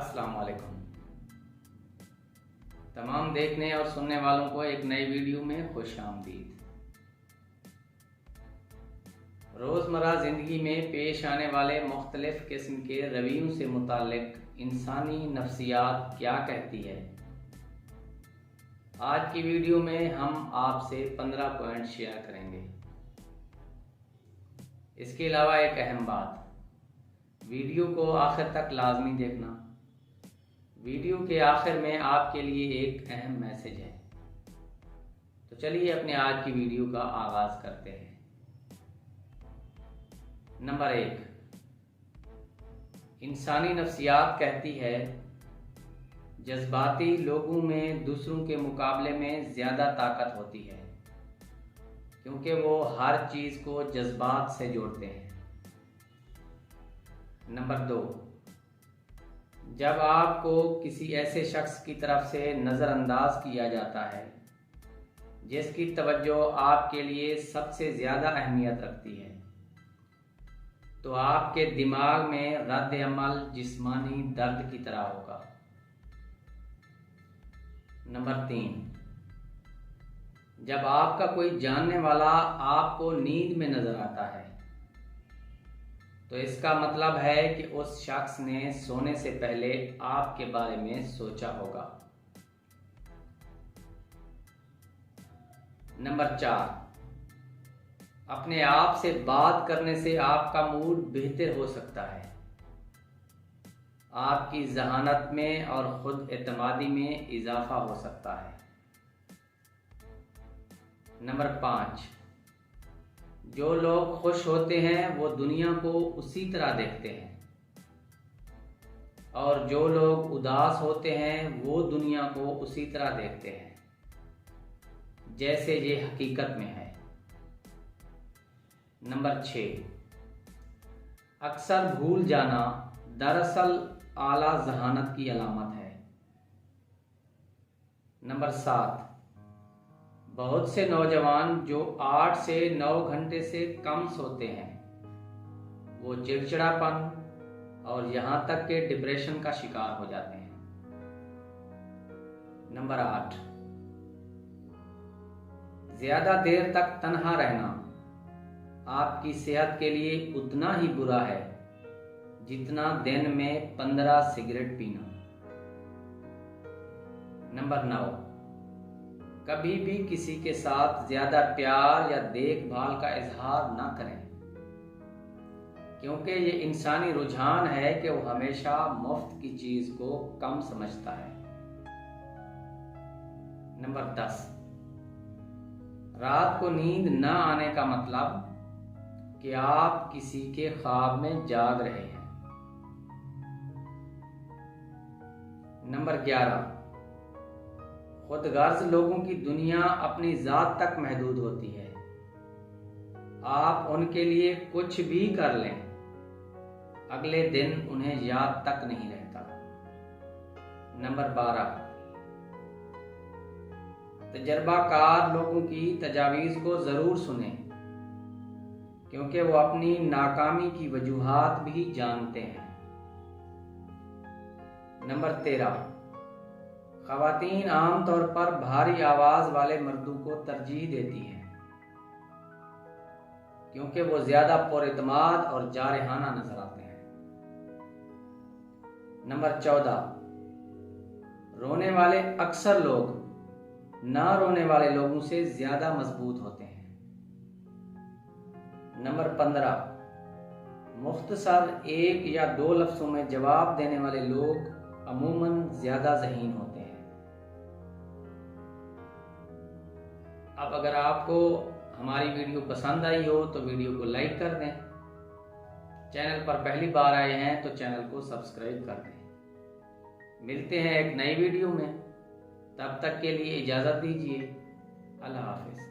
अस्सलाम वालेकुम। तमाम देखने और सुनने वालों को एक नई वीडियो में खुश आमदीद। रोज़मर्रा ज़िंदगी में पेश आने वाले मुख्तलिफ़ किस्म के रवैयों से मुताल्लिक इंसानी नफ्सियात क्या कहती है। आज की वीडियो में हम आपसे 15 पॉइंट शेयर करेंगे। इसके अलावा एक अहम बात, वीडियो को आखिर तक लाजमी देखना। वीडियो के आखिर में आपके लिए एक अहम मैसेज है। तो चलिए अपने आज की वीडियो का आगाज करते हैं। नंबर 1, इंसानी नफ्सियात कहती है जज्बाती लोगों में दूसरों के मुकाबले में ज़्यादा ताकत होती है, क्योंकि वो हर चीज़ को जज्बात से जोड़ते हैं। नंबर 2, जब आपको किसी ऐसे शख्स की तरफ से नज़रअंदाज किया जाता है जिसकी तवज्जो आपके लिए सबसे ज़्यादा अहमियत रखती है, तो आपके दिमाग में रद्द अमल जिस्मानी दर्द की तरह होगा। नंबर 3, जब आपका कोई जानने वाला आपको नींद में नज़र आता है, तो इसका मतलब है कि उस शख्स ने सोने से पहले आपके बारे में सोचा होगा। नंबर 4, अपने आप से बात करने से आपका मूड बेहतर हो सकता है, आपकी ज़हानत में और खुद एतमादी में इजाफा हो सकता है। नंबर 5, जो लोग खुश होते हैं वो दुनिया को उसी तरह देखते हैं, और जो लोग उदास होते हैं वो दुनिया को उसी तरह देखते हैं जैसे ये हकीकत में है। नंबर 6, अक्सर भूल जाना दरअसल आला ज़हानत की अलामत है। नंबर 7, बहुत से नौजवान जो 8 से 9 घंटे से कम सोते हैं वो चिड़चिड़ापन और यहाँ तक के डिप्रेशन का शिकार हो जाते हैं। नंबर 8, ज़्यादा देर तक तन्हा रहना आपकी सेहत के लिए उतना ही बुरा है जितना दिन में 15 सिगरेट पीना। नंबर 9, कभी भी किसी के साथ ज्यादा प्यार या देखभाल का इजहार ना करें, क्योंकि ये इंसानी रुझान है कि वो हमेशा मुफ्त की चीज को कम समझता है। नंबर 10, रात को नींद न आने का मतलब कि आप किसी के ख्वाब में जाग रहे हैं। नंबर 11, खुदगर्ज लोगों की दुनिया अपनी जात तक महदूद होती है। आप उनके लिए कुछ भी कर लें, अगले दिन उन्हें याद तक नहीं रहता। नंबर 12, तजर्बाकार लोगों की तजावीज़ को ज़रूर सुनें, क्योंकि वो अपनी नाकामी की वजूहात भी जानते हैं। नंबर 13, ख़वातीन आमतौर पर भारी आवाज़ वाले मर्दों को तरजीह देती हैं, क्योंकि वो ज़्यादा पुरइत्माद और जारहाना नजर आते हैं। नंबर 14, रोने वाले अक्सर लोग ना रोने वाले लोगों से ज़्यादा मजबूत होते हैं। नंबर 15, मुख्तसर 1 या 2 लफ्ज़ों में जवाब देने वाले लोग अमूमन ज़्यादा ज़हीन होते हैं। अब अगर आपको हमारी वीडियो पसंद आई हो तो वीडियो को लाइक कर दें। चैनल पर पहली बार आए हैं तो चैनल को सब्सक्राइब कर दें। मिलते हैं एक नई वीडियो में, तब तक के लिए इजाज़त दीजिए। अल्लाह हाफिज़।